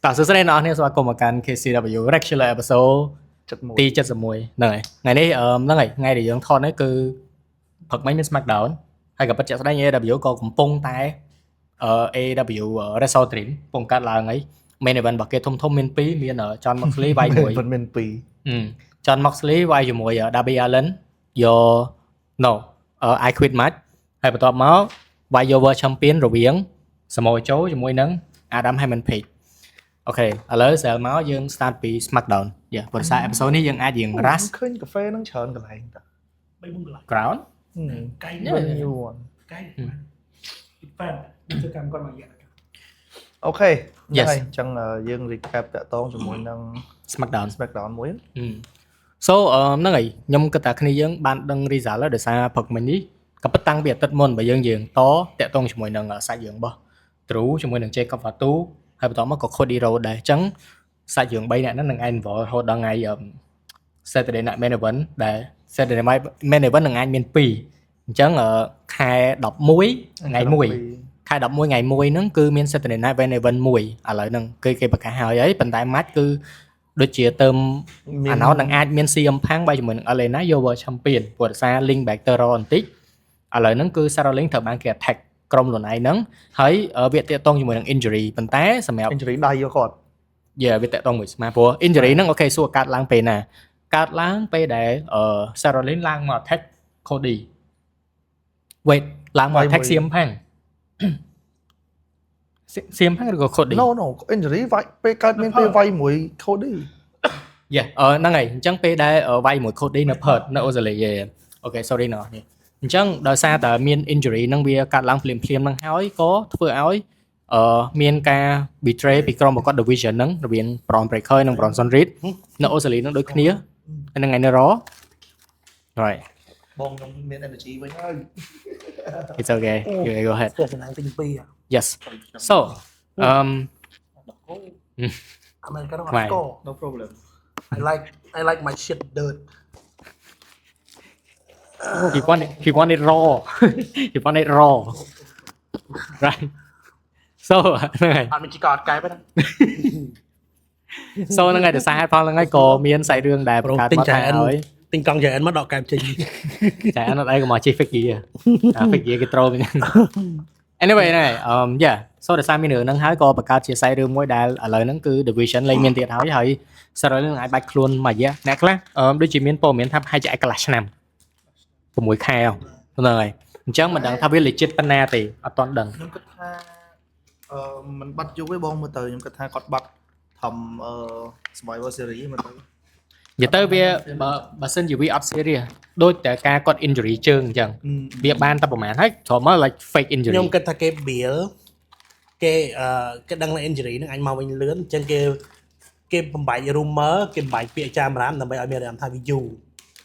តើសួស្តីអ្នកនរស្វាគមន៍មកកាន់ KCW Regular Episode ទី71ហ្នឹងហើយថ្ងៃនេះហ្នឹងហើយថ្ងៃដែលយើងថតនេះគឺព្រឹកមិញមាន Smackdown ហើយក៏ពិតជាក់ស្ដែង AEW ក៏កំពុងតែ AEW Wrestle Dream កំពុងកាត់ឡើងហើយ Main Event របស់គេធំៗមាន2មាន John Moxley វាយមួយមាន2 John Moxley វាយជាមួយ Darby Allin យក I Quit Match ហើយបន្ទាប់មកវាយយក World Champion រវាង Samoa Joe ជាមួយនឹង Adam Heyman Page អូខេឥឡូវស្រាលមកយើង start ពី Smackdown ព្រោះសារ episode នេះយើងអាចរៀង rush ឃើញកាហ្វេហ្នឹងច្រើនកន្លែងតា 3-4 កន្លែង ground កែង new one កែងប៉ែនឹងធ្វើកម្មគាត់មកយ៉ាង អូខេហើយអញ្ចឹងយើង recap តាក់ទងជាមួយនឹង Smackdown មួយ So ហ្នឹងហើយខ្ញុំគិតថាគ្នាយើងបានដឹង result ហើយដោយសារព្រឹកមិញនេះក៏ប៉ុន្តែតាំងពីអាទិត្យមុនបើយើងតាក់ទងជាមួយនឹងសាច់យើងរបស់ Drew ជាមួយនឹង Jacob Fatu ហើយបន្តមកក៏ Cody Rhodes ដែរអញ្ចឹងសាច់យើង3នាក់ហ្នឹងនឹង involve រហូតដល់ថ្ងៃ Saturday Night Main Event ដែល Saturday Night Main Event នឹងអាចមាន2អញ្ចឹងខែ11ថ្ងៃ1ខែ11ថ្ងៃ1ហ្នឹងគឺមាន Saturday Night Main Event 1ឥឡូវហ្នឹងគេប្រកាសហើយប៉ុន្តែ match គឺដូចជាទៅអាណោតនឹងអាចមាន CM Punk បាយជាមួយនឹង Elena យក World Champion ព្រោះសារ link back ទៅ Raw បន្តិចឥឡូវហ្នឹងគឺ Sarah Link ត្រូវបានគេ attack ក្រុមខ្លួនឯងហ្នឹងហើយវាតាក់ទងជាមួយនឹង injury ប៉ុន្តែសម្រាប់ injury ដៃយកគាត់វាតាក់ទងមួយស្មាព្រោះ injury ហ្នឹងអូខេសួរកាត់ឡើងពេលណាកាត់ឡើងពេលដែលSarah Link ឡើងមក attack Cody wait ឡើងមក attack CM Punk CM Punk ឬក៏ Cody No injury វាយពេលកើតមានពេលវាយមួយ Cody ហ្នឹងហើយអញ្ចឹងពេលដែលវាយមួយ Cody នៅ Perth នៅ Australia អូខេ sorry ណោះនេះអញ្ចឹងដោយសារតែមាន injury ហ្នឹងវាកាត់ឡើងភ្លាមៗហ្នឹងហើយក៏ធ្វើឲ្យមានការ betray ពីក្រុមប្រកួត division ហ្នឹងរវាង Bron Breakker និង Bronson Reed នៅ Australia ហ្នឹងដូចគ្នានៅថ្ងៃនៅ Raw right បងខ្ញុំមាន energy វិញហើយ It's okay go ahead ស្ទើរចំណាយទី2 Yes so American Right. score no problem I like my shit dirt he want it raw he want it raw right so ហ្នឹងហើយ អត់មានជីកអត់កែបទេ so ហ្នឹងហើយដោយសារហេតុផលហ្នឹងហើយក៏មានសាច់រឿងដែលបង្កើតមកថាហើយ ទិញកង់ចែនមកដកកែបចេញ តែអត់អីក៏មកជិះ figure figure គេត្រូលវិញ anyway ហ្នឹងហើយyeah so ដោយសារមានរឿងហ្នឹងហើយក៏បង្កើតជាសាច់រឿងមួយដែលឥឡូវហ្នឹងគឺ division លេងមានទៀតហើយ Sarah Link អាចបាច់ខ្លួនមួយរយៈអ្នកខ្លះដូចជាមានព័ត៌មានថាហើយជាឯកន្លះឆ្នាំ6ខែហ្នឹងហើយអញ្ចឹងមិនដឹងថាវា legit ប៉ុណ្ណាទេអត់ទាន់ដឹង ខ្ញុំគិតថាមិនបាត់យូរទេបងមើលទៅខ្ញុំគិតថាគាត់បាត់ធំSurvivor Series មើលទៅ និយាយទៅវាបើសិនជាវាអត់ serious ដូចតែការគាត់ injury ជើងអញ្ចឹងវាបានតែប្រហែលហើយចូលមក like fake injury ខ្ញុំគិតថាគេ bill គេដឹងនៅ injury ហ្នឹងអញមកវិញលឿនអញ្ចឹងគេបំបែក rumor គេបំបែកពាក្យចាមរាមដើម្បីឲ្យមានអារម្មណ៍ថាវាយូរ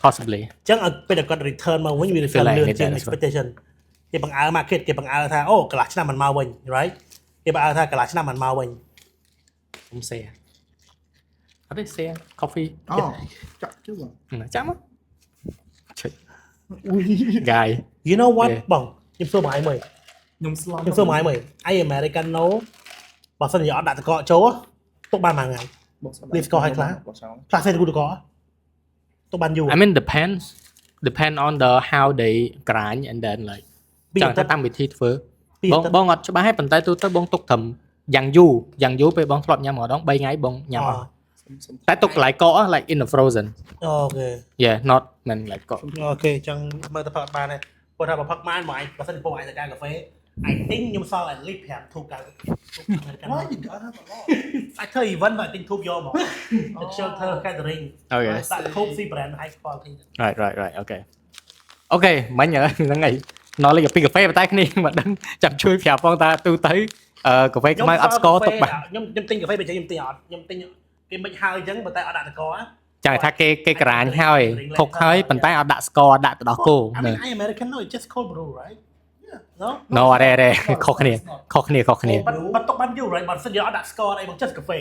possibly អញ្ចឹងឲ្យពេលគាត់ return មកវិញវា return លឿនជាង expectation គេបង្អើ market គេបង្អើថាអូកន្លះឆ្នាំមិនមកវិញ right គេបង្អើថាកន្លះឆ្នាំមិនមកវិញ ខ្ញុំ share អត់ទេ share coffee ចាក់ជឿ ចាំមកឈុយ guy you know what បងខ្ញុំសួរបងឯងមើល ខ្ញុំស្លប់ ខ្ញុំសួរបងឯងមើលឯ Americano បើសិនជាអត់ដាក់តកចូលទុកបានមួយថ្ងៃ Leave score ឲ្យខ្លះសេគូតកទុកបានយូរ I mean depend on the how they grind and then like ចង់តាមវិធីធ្វើបងអត់ច្បាស់ទេប៉ុន្តែទូទៅបងទុកត្រឹមយ៉ាងយូរពេលបងធ្លាប់ញ៉ាំម្ដង3ថ្ងៃបងញ៉ាំតែទុកកន្លែងកក like in the frozen អូខេ yeah not man like កក អូខេអញ្ចឹងមើលទៅផឹកបានដែរព្រោះថាបើផឹកបានបងឯងបើសិនជាបងឯងទៅការកាហ្វេI think ខ្ញុំសល់ at least 5 ធូបកៅ Why you gotta have a lot អាចធ្វើ event បើទិញធូបយកមកទៅខ្ជិលធ្វើ catering ដាក់ធូប C brand high quality right okay មិញហ្នឹងហើយ knowledge ពីកាហ្វេប៉ុន្តែគ្នាមិនដឹងចាំជួយប្រាប់បងតាទូទៅកាហ្វេខ្មៅអត់ស្ករទុកបានខ្ញុំទិញកាហ្វេបើខ្ញុំទិញអត់ខ្ញុំទិញគេមិនហើយអញ្ចឹងប៉ុន្តែអត់ដាក់តក ចាំថាគេក្រាញហើយខុកហើយប៉ុន្តែអត់ដាក់ស្ករដាក់ទៅដល់គោ I mean American no it's just cold brew right no អរេខុសគ្នាបាត់ទុកបានយូរ right បើសិនយកអត់ដាក់ស្ករអីមក just កាហ្វេ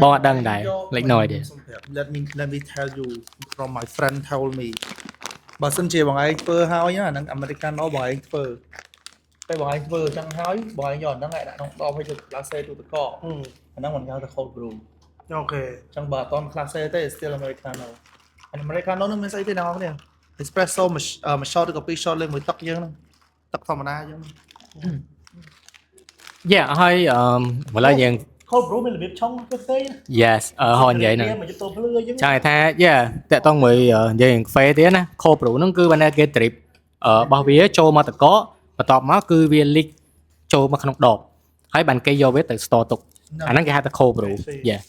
បងអត់ដឹងដែរ like no idea let me tell you from my friend told me បើសិនជាបងឯងធ្វើហើយអាហ្នឹង Americano បងឯងធ្វើ តែបងឯងធ្វើអញ្ចឹងហើយបងឯងយកអាហ្នឹងឯងដាក់ក្នុងដបឲ្យទៅ class A ទូទឹកកកអាហ្នឹងមិនហៅថា cold brew អូខេ អញ្ចឹងបើអត់ class A ទេ still americano americano ហ្នឹងមានស្អីទេអ្នកនរគ្នា espresso មួយ shot ឬក៏2 shot លេងមួយទឹកយើងហ្នឹងទឹកធម្មតាយើង Yeah ហើយម្ល៉េះយើង cold brew មានរបៀបឆុងផ្សេង yes ហននិយាយហ្នឹង មកទៅភ្លឺអញ្ចឹង ចង់ឲ្យថា yeah តាក់ទងមួយនិយាយកាហ្វេទៀតណា cold brew ហ្នឹងគឺបានគេ drip របស់វាចូលមកទឹកកកបន្ទាប់មកគឺវា leak ចូលមកក្នុងដបហើយបានគេយកវាទៅ store ទុកអាហ្នឹងគេហៅថា cold brew yeah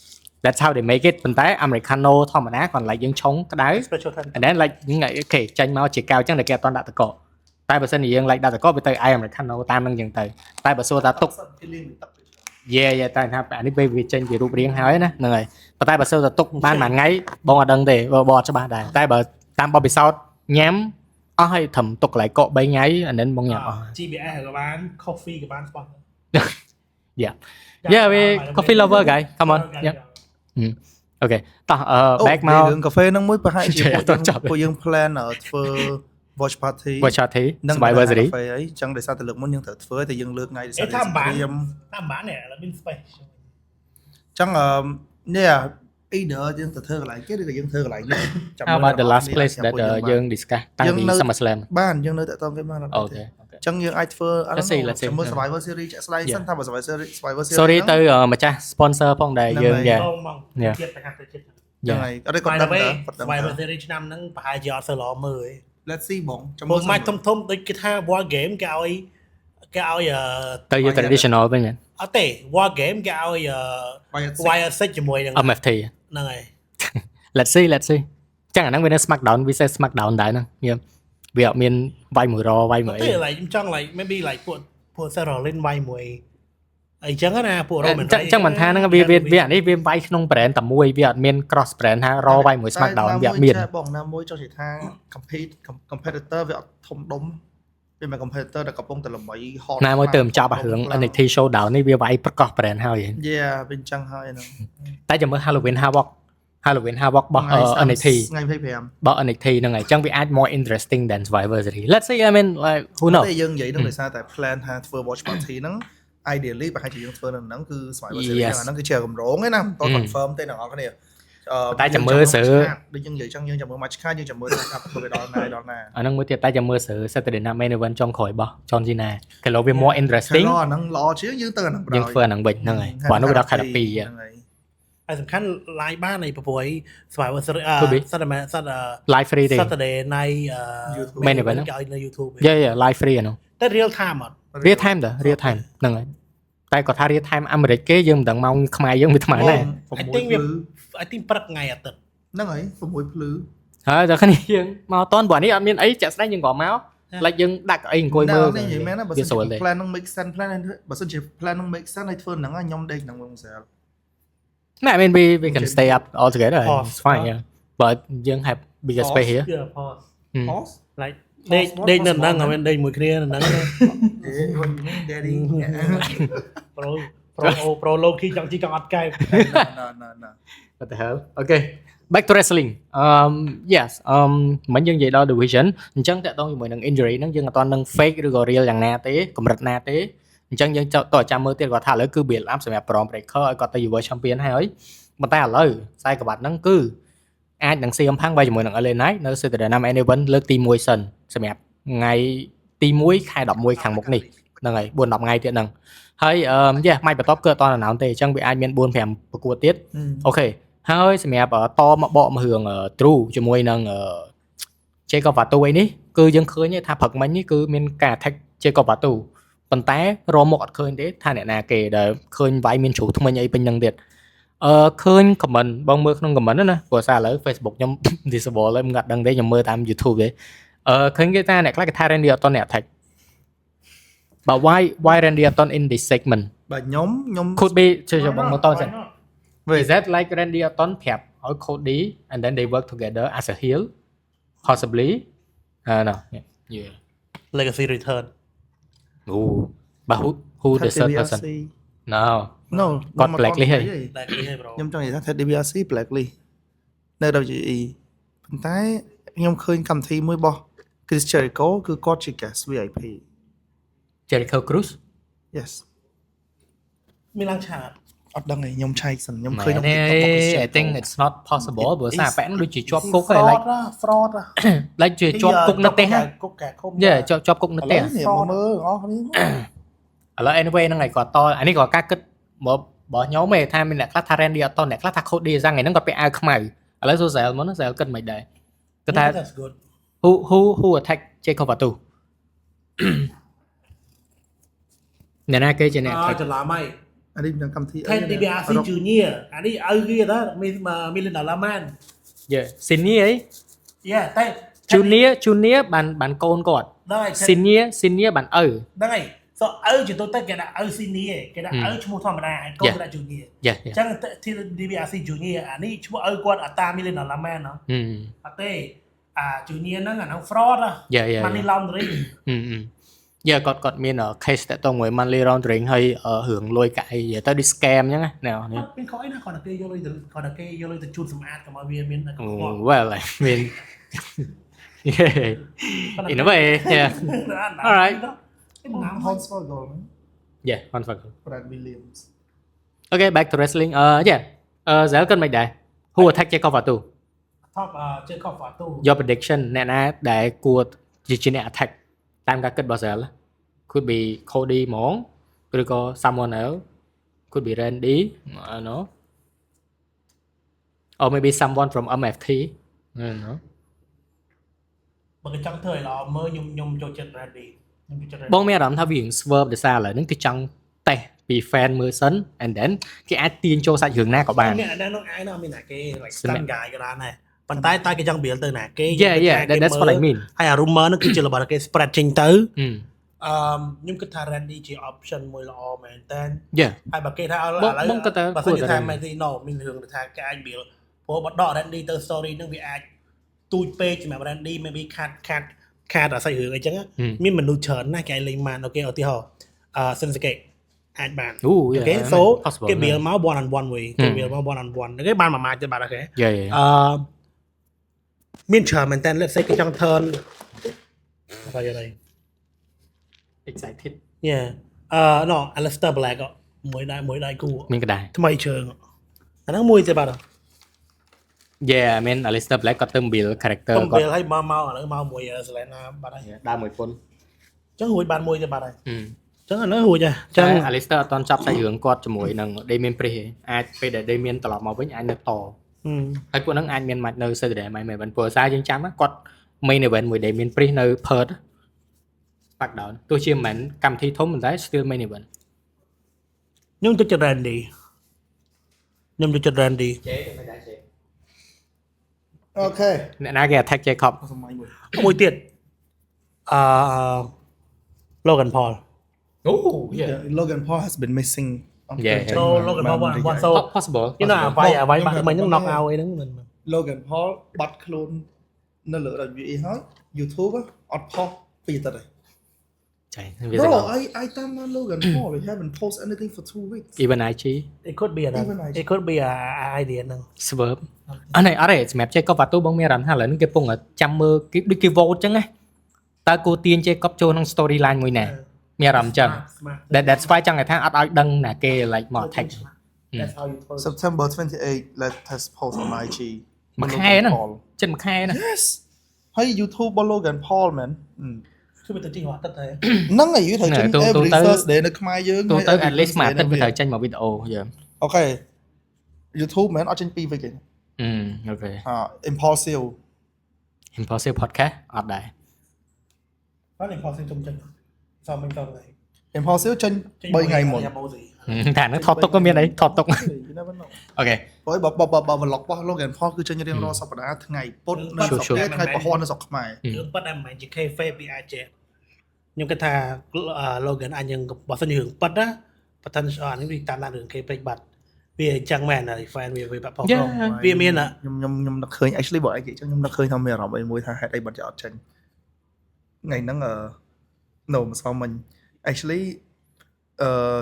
that's how they make it ប៉ុន្តែ americano ធម្មតាគាត់ like យើងឆុងក្តៅ special time and then like អូខេចេញមកជាកៅអញ្ចឹងតែគេអត់ទាន់ដាក់ទឹកកកតែបើសិនជាយើង like ដាក់ទឹកកកវាទៅ americano តាមហ្នឹងអញ្ចឹងទៅតែបើសួរថាទុក Yeah តែថាអានេះពេលវាចេញពីរូបរាងហើយណាហ្នឹងហើយប៉ុន្តែបើសិនតែទុកបានមួយថ្ងៃបងអត់ដឹងទេបងអត់ច្បាស់ដែរតែបើតាមបបពិសោធន៍ញ៉ាំអស់ហើយត្រឹមទុកកន្លែងកក3ថ្ងៃអានេះបងញ៉ាំអស់ GBS ក៏បាន coffee ក៏បានស្បោះ Yeah we coffee lover guy come on yeah អូខេតោះback មក រឿងកាហ្វេហ្នឹងមួយប្រហែលជាពួកយើង plan ធ្វើ watch party watch party anniversary កាហ្វេអីចឹងដោយសារតែលើកមុនយើងត្រូវធ្វើតែយើងលើកថ្ងៃដោយសារ ថាបាននេះមាន space ចឹងនេះeither យើងទៅធ្វើកន្លែងគេឬក៏យើងធ្វើកន្លែងនេះ How about the last place that យើង discuss តាំងពី Summer Slam បានយើងនៅតែតគេបានអូខេចឹងយើងអាចធ្វើមើល Survivor Series ជាក់ស្ដែងសិនថាបើ Survivor Series Sorry ទៅម្ចាស់ sponsor ផងដែរយើងយ៉ា ទៀតទៅទៅចិត្ត ចឹងហើយអត់ទេគាត់ដឹងតែគាត់ដឹង Survivor Series ឆ្នាំហ្នឹងប្រហែលជាអត់សូវល្អមើលទេ Let's see បង មើលម៉ាច់ធំដូចគេថា War Game គេឲ្យទៅយក traditional វិញមែន អត់ទេ War Game គេឲ្យWire 6ជាមួយនឹង MFT ហ្នឹងហើយ Let's see ចឹងអាហ្នឹងវានៅ Smackdown វា Smackdown ដែរហ្នឹងវាអត់មានវាយមួយរវាយមួយអី ទេ like ខ្ញុំចង់ like maybe like ពួក Sarah Lynn វាយមួយអីចឹងណាពួក Roman ចឹងមិនថាហ្នឹងវាអានេះវាវាយក្នុង brand តែមួយវាអត់មាន cross brand ថារវាយមួយ Smackdown វាអត់មាន បងណាមួយចង់និយាយថា competitor វាអត់ធំដុំវាមិន competitor ដែលកំពុងតែល្បី hot ណាមួយទៅមិនចាប់អារឿង NXT Showdown នេះវាវាយប្រកោះ brand ហើយ Yeah វាអញ្ចឹងហើយហ្នឹង តែចាំមើល Halloween Havoc របស់ NXT ថ្ងៃ25របស់ NXT ហ្នឹងហើយចឹងវាអាច more interesting than Survivor Series Let's see I mean like who knows តែយើងនិយាយនឹងដោយសារតែ plan ថាធ្វើ watch party ហ្នឹង ideally ប្រហែលជាយើងធ្វើនៅហ្នឹងគឺ Survivor Series អាហ្នឹងគឺជាកម្រងឯណាមិនត confirm ទេអ្នកនរគ្នា តែចាំមើលស្រើ ដូចយើងនិយាយចឹងយើងចាំមើល match ខាយើងចាំមើលថាធ្វើវាដល់ណាដល់ណា អាហ្នឹងមួយទៀតតែចាំមើលស្រើ Saturday Night Main Event ចុងក្រោយរបស់ John Cena គេលោវា more interesting អាហ្នឹងល្អជាងយើងទៅអាហ្នឹង យើងធ្វើអាហ្នឹងវិញហ្នឹងហើយព្រោះនោះវាដល់ខែ12ហ្នឹងហើយ ហើយសំខាន់ live បាននៃប្រពៃ Survivor Series live free ទេ Saturday night Main Event គេឲ្យនៅ YouTube Yeah live free អានោះ តែ real time អត់ real time តើ real time ហ្នឹងហើយតែគាត់ថា real time អាមេរិកគេយើងមិនដឹងម៉ោងខ្មែរយើងវាថ្មណា I think ព្រឹកថ្ងៃអាទិត្យ ហ្នឹងហើយ6ភ្លឺ ហើយតែគ្នាយើងមកអត់តន់ព្រោះនេះអត់មានអីចាក់ស្ដែងយើងក៏មក like យើងដាក់កៅអីអង្គុយមើល នេះនិយាយមែនណាបើសិនជា plan ហ្នឹង make sense plan បើសិនជា plan ហ្នឹង make sense ឲ្យធ្វើហ្នឹងខ្ញុំដេកហ្នឹងមកស្រាល No, I mean we can stay up all together. It's fine, yeah. But you have bigger space here. Yeah, pause. Pause? Like ដេកនៅហ្នឹងហើយដេកមួយគ្នានៅហ្នឹង Daddy pro low key ចង់ជីចង់អត់កែ no What the hell? Okay. Back to wrestling. Yes. មិនយើងនិយាយដល់ division អញ្ចឹងតើតោះជាមួយនឹង injury ហ្នឹងយើងអត់ទាន់នឹង fake ឬក៏ real យ៉ាងណាទេកម្រិតណាទេអញ្ចឹងយើងតើចាំមើលទៀតគាត់ថាឥឡូវគឺ build up សម្រាប់ Braun Breaker ឲ្យគាត់ទៅ World Champion ហើយប៉ុន្តែឥឡូវខ្សែក្បាត់ហ្នឹងគឺអាចនឹង CM Punk វាជាមួយនឹង LA Knight នៅ Saturday Night Main Event លើកទី1សិនសម្រាប់ថ្ងៃទី1ខែ11ខាងមុខនេះហ្នឹងហើយ 4-10 ថ្ងៃទៀតហ្នឹងហើយម៉ាច់បន្ទាប់គឺអត់ត announce ទេអញ្ចឹងវាអាចមាន 4-5 ប្រកួតទៀតអូខេហើយសម្រាប់តមកបកមករឿង True ជាមួយនឹង Jacob Fatu អីនេះគឺយើងឃើញថាព្រឹកមិញនេះគឺមានការ attack Jacob Fatu ប៉ុន្តែរមមកអត់ឃើញទេថាអ្នកណាគេដែលឃើញវាយមានជ្រូថ្មិញអីពេញហ្នឹងទៀតឃើញ comment បងមើលក្នុង comment ណាព្រោះសារឥឡូវ Facebook ខ្ញុំ disable ហើយមិនអត់ដឹងទេខ្ញុំមើលតាម YouTube ទេឃើញគេថាអ្នកខ្លះគេថា Randy Orton អ្នក attack but why Randy Orton in this segment បាទខ្ញុំ could be ជួយបងមកតសិន is that like Randy Orton ប្រាប់ឲ្យ Cody and then they work together as a heel possibly no yeah Legacy Return oh but who the third person no got blacklist ហើយ ខ្ញុំចង់និយាយថា Ted DiBiase blacklist នៅ WWE ប៉ុន្តែខ្ញុំឃើញកម្មវិធីមួយរបស់ Chris Jericho គឺគាត់ជា guest VIP Jericho Cruz yes មានឡើងឆាត អត់ដឹងទេខ្ញុំឆែកសិនខ្ញុំឃើញ Mẹ ក្នុង này, TikTok I think it's not possible It បើសារ is- ប៉ែនដូចជាជាប់គុក fraud ហើយ like ណា fraud ណា like ជាជាប់គុកនៅផ្ទះហ่ะ គុកកែឃុំ Yeah ជាប់គុកនៅ ឥ ផ្ទះ ឡូវនេះមកមើលអស់គ្នា ឥឡូវ anyway ហ្នឹងហើយគាត់តអានេះក៏ការគិតមករបស់ខ្ញុំឯងថាមានអ្នកខ្លះថា Randy អត់តអ្នកខ្លះថា Cody យ៉ាងហ្នឹងគាត់ពាក់អាវខ្មៅឥឡូវ Social មក Social គិតមិនដែរគាត់ថា that's good who attack Jacob Fatu អ្នកណាគេជាអ្នក attack ច្រឡំហើយ អានេះនឹងកម្មវិធី Ten DBRC Junior អានេះឪគេទៅមាន$1 million Yeah senior អី Yeah តែ junior បានកូនគាត់ ដល់ហើយ senior បានឪ ហ្នឹងហើយ so ឪជាទូទៅគេដាក់ឪ senior គេដាក់ឪឈ្មោះធម្មតាហើយកូនគេដាក់ junior Yeah អញ្ចឹង DBRC Junior អានេះឈ្មោះឪគាត់អតា$1 million មែនហ៎អត់ទេអា junior ហ្នឹងអាហ្នឹង fraud ហ៎ Yeah money laundering យ៉ាគាត់មាន case តាក់ទងមួយ money laundering ហើយរឿងលុយកាក់អីទៅ đi scam អញ្ចឹងណានេះ មានខុសអីណាគាត់តែគេយកលុយទៅគាត់តែគេយកលុយទៅជូតសម្អាតកុំឲ្យវាមានកំហុស well I mean yeah in a way yeah Alright. គេបង្ហាញ Hornswoggle yeah one fuck Brad Williams okay back to wrestling yeah Zal គិតមិនដែរ who attack Jacob Fatu top Jacob Fatu your prediction អ្នកណាដែលគួរជាអ្នក attack តាមការគិតរបស់ Zal could be Cody ហ្មងឬក៏ someone else could be Randy I don't know or maybe someone from MFT I don't know បើគេចង់ធ្វើឲ្យល្អមើលខ្ញុំចូលចិត្ត Randy ខ្ញុំចូលចិត្ត Randy បងមានអារម្មណ៍ថាវារឿង swerve ដោយសារឥឡូវហ្នឹងគេចង់តេស្តពី fan មើលសិន and then គេអាចទាញចូលសាច់រឿងណាក៏បាន មានអានោះឯងមានតែគេ like stand guy ក៏បានដែរប៉ុន្តែតែគេចង់ build ទៅណាគេ yeah that's what I mean ហើយអា rumor ហ្នឹងគឺជារបស់គេ spread ចេញទៅ អឺ ខ្ញុំគិតថា Randy ជា option មួយល្អមែនតើ yeah ហើយបើគេថាឥឡូវ បងគិតថា បើ គួរ គេ តែ ថា Randy Messi no មានរឿងថាគេអាច build ព្រោះបើដក Randy ទៅ story ហ្នឹងវាអាចទូចពេកសម្រាប់ Randy maybe ខាតអាស្រ័យរឿងអីចឹងមានមនុស្សច្រើនណាស់គេអាចលេងបានអូខេឧទាហរណ៍Sensuke អាចបាន អូ អូ yeah ខេ so possible គេ build មក one on one មួយគេ build មក one on one អូខេបានមួយម៉ាច់ទៅបាត់អូខេ yeah មានច្រើនមែនតើ let's say គេចង់ turn apa ya đây excited yeah no Aleister Black មួយដៃគូ មានក៏ដែរ ថ្មីជើងអាហ្នឹងមួយទេបាទ yeah I mean Aleister Black គាត់ទៅ build character ខ្ញុំ គាត់ ពេលឲ្យមកឥឡូវមកមួយ Selena បាត់ហើយ ដើរមួយពុន អញ្ចឹងរួចបានមួយទេបាត់ហើយ អឺ អញ្ចឹងអានោះរួចហើយអញ្ចឹ ចឹ ង ង Alistair អត់តន់ចាប់សាច់រឿងគាត់ជាមួយនឹង Damien Priest ទេអាចពេលដែល Damien ត្រឡប់មកវិញអាចនៅតហើយពួកហ្នឹងអាចមាន match នៅ Saturday Night Main Event ព្រោះសារយើងចាំគាត់ main event មួយ Damien Priest នៅ Perth back down ទោះជាមិនមែនកម្មវិធីធំប៉ុន្តែ still main event ខ្ញុំទៅចិត្ត Randy ខ្ញុំទៅចិត្ត Randy ចេមិនដែរចេ អូខេ អ្នកណាគេ attack Jacob សម័យមួយ មួយទៀតLogan Paul oh Logan Paul has been missing Yeah. so Logan Paul one so possible you know អ្វីបាត់មិញហ្នឹង knock out អីហ្នឹងមិន Logan Paul បាត់ខ្លួននៅលើ WWE ហើយ YouTube អត់ផុសពីទឹកទេ ចៃវា Bro I តាម Logan Paul they haven't post anything for 2 weeks even IG it could be an Even I- it could be a idea ហ្នឹង swerve អត់ទេសម្រាប់ Jacob Fatu បងមានអារម្មណ៍ថាឥឡូវនេះគេពងចាំមើលគេដូចគេ vote ចឹងណាតើគួរទាញ Jacob ចូលក្នុង storyline មួយណាមានអារម្មណ៍ចឹង that's why ចង់ថាអត់ឲ្យដឹងណាគេ like មក attack that's how you told September 28 let us post on IG មួយខែហ្នឹងចិត្តមួយខែហ្នឹង Yes ហើយ YouTube របស់ Logan Paul man គឺវាទៅទីគាត់ទៅ ហ្នឹងហើយយូរថាចេញ every Thursday នៅខ្មែរយើង ទូទៅ at least មួយអាទិត្យវាត្រូវចេញមកវីដេអូយើ អូខេ YouTube man អត់ចេញ2 week ទេ អូខេ Impulsive Impossible podcast អត់ដែរ បាន important ចំចឹងសមមិនទៅទេ Impulsive ចេញ3ថ្ងៃមុន ថាហ្នឹងថតទុកក៏មានអីថតទុក You never know អូខេ ព្រោះបើ vlog របស់ Logan Paul គឺចេញរៀងរាល់សប្តាហ៍ថ្ងៃពុធនៅស្រុកគេថ្ងៃពហុនៅស្រុកខ្មែរ រឿងប៉ិតតែមិនមែនជា cafe ពីអាចចេះខ្ញុំគិតថា Logan អាចនឹងបើសិនជារឿងប៉ិតណាបើសិនអានេះវាតាមដានរឿង cafe បាត់វាអញ្ចឹងមែនហើយ fan វាបាត់ផងវាមាន ខ្ញុំនឹកឃើញ actually បើឯងនិយាយចឹងខ្ញុំនឹកឃើញថាមានអារម្មណ៍អីមួយថាហេតុអីបាត់ជាអត់ចេញថ្ងៃហ្នឹងno មិនស្គាល់មិញ actually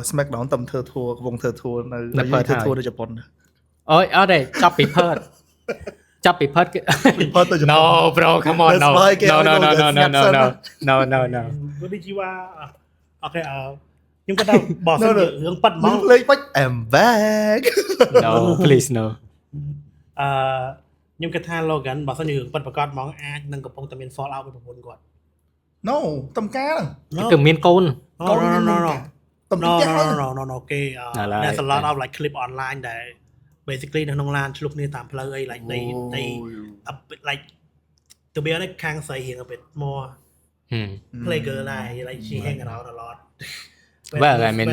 Smackdown តំធ្វើធួកំពុងធ្វើធួនៅធ្វើធួនៅជប៉ុន អូយអត់ទេចាប់ពី Perth ចាប់ពី Perth គេ Perth ទៅជប៉ុន No bro come on no That's why គេ no ឲ្យ no no no Logan no no Jackson no no no no វាដូចជា ok nhưng cái tao bỏ No, sang no. hướng bật មក máu លេងបាច់ I'm back no please no nhưng cái tha Logan បើសិនជារឿងបិទប្រកបហ្មងអាចនឹងកំពុងតែមាន fall out ពីប្រពន្ធគាត់ No តំការហ្នឹង No គឺមានកូន no no no no no តំ no ការ no no no no គេ Alright, there's a lot okay. of like clip online ដែល basically នៅក្នុងឡានឆ្លុះគ្នាតាមផ្លូវអី like they a bit like to be honest ខាងស្រីរៀង a bit more play girl ដែរ like she hang around a lot Well, I mean-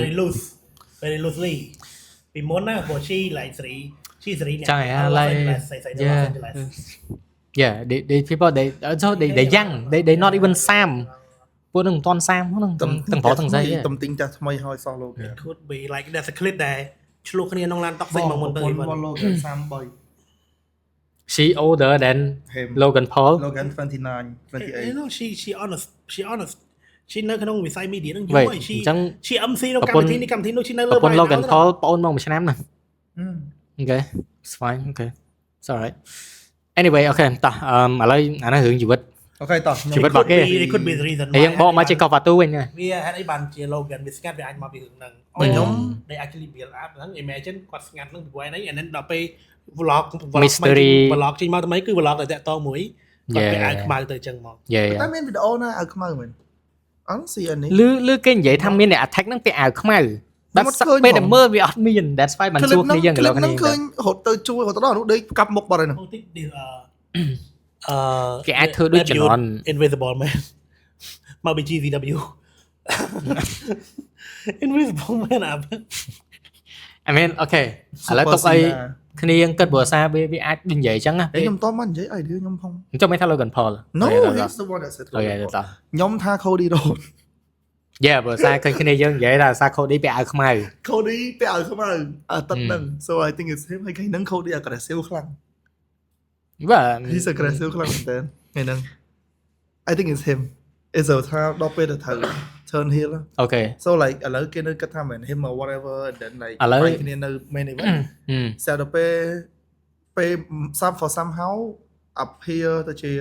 very loosely ពីមុនណាព្រោះ she like ស្រី she ស្រីអ្នក ចឹងហ៎ like yeah yeah they people they also they young they not even sam ពួកនឹងមិនតាន់សាមហ្នឹងទាំងប្រុសទាំងស្រី តំទិញចាស់ថ្មីហើយសោះលោក it could be like there's a clip ដែរឆ្លុះគ្នាក្នុងឡាន toxic មកមុនទៅ បង even លោក33 she older than him Logan Paul Logan 29 28 no she honest she នៅក្នុងវិស័យ media ហ្នឹងយូ Wait, រហើយ អញ្ចឹង she MC នៅកម្មវិធីនេះកម្មវិធីនោះ she នៅលើ ប្រពន្ធ Viral Logan ហ្នឹង Paul ប្អូនមកមួយឆ្នាំណា Hmm. okay it's fine okay it's all right anyway okay តោះឥឡូវអានេះរឿងជីវិត អូខេតោះ ជីវិត It could be it could be the reason ហើយយើងបកមកជាកោវ៉ាទូវិញណា វាហេតុអីបានជា Logan វាស្ងាត់វាអាចមកពីរឿងហ្នឹង ខ្ញុំ they actually build up ហ្នឹង imagine គាត់ស្ងាត់ហ្នឹងពីហ្នឹង and then ដល់ពេល vlog Mystery vlog ចេញមកថ្មីគឺ vlog តែតាក់តងមួយគាត់វាអាចខ្មៅទៅអញ្ចឹងមក យេ តែមានវីដេអូណាឲ្យខ្មៅមែនអត់ស៊ីអានេះ លឺគេនិយាយថាមានអ្នក attack ហ្នឹងពាក់អាវខ្មៅ ខ្ញុំ បាត់ អត់ សឹក ឃើញ ពេល ហ្មង តែមើលវាអត់មាន that's why បានសួរគ្នាយើងកន្លងគ្នា ខ្ញុំឃើញរត់ទៅជួយរត់ទៅដល់នោះដេកកាប់មុខបាត់ហើយនោះ Không thích điều Cái ad thưa đôi chuẩn on. Invisible Man mà bị GVW Invisible Man à I mean okay ឥឡូវទុកអីគ្នាយើងគិតព្រោះសារវាអាចនិយាយអញ្ចឹងណា ខ្ញុំតមកនិយាយអីខ្ញុំផង ចុះមិនថា Logan Paul No អូខេ he's the one that said តោះ ខ្ញុំថា Cody Rhodes យ៉ាព្រោះសារឃើញគ្នាយើងនិយាយថាសារ Cody ពាក់អាវខ្មៅ Cody ពាក់ឲ្យខ្មៅអត់ទឹកហ្នឹង so I think it's him ហើយគេនឹង Cody aggressive ខ្លាំង បាទ he's aggressive ខ្លាំងមែនតើហើយនឹង I think it's him is a ថាដល់ពេលទៅត្រូវ turn heel អូខេ so like ឥឡូវគេនៅគិតថាមែន him or whatever and then like ឥឡូវ fight គ្នានៅ main event ស្រាប់ទៅពេល for somehow appear ទៅជា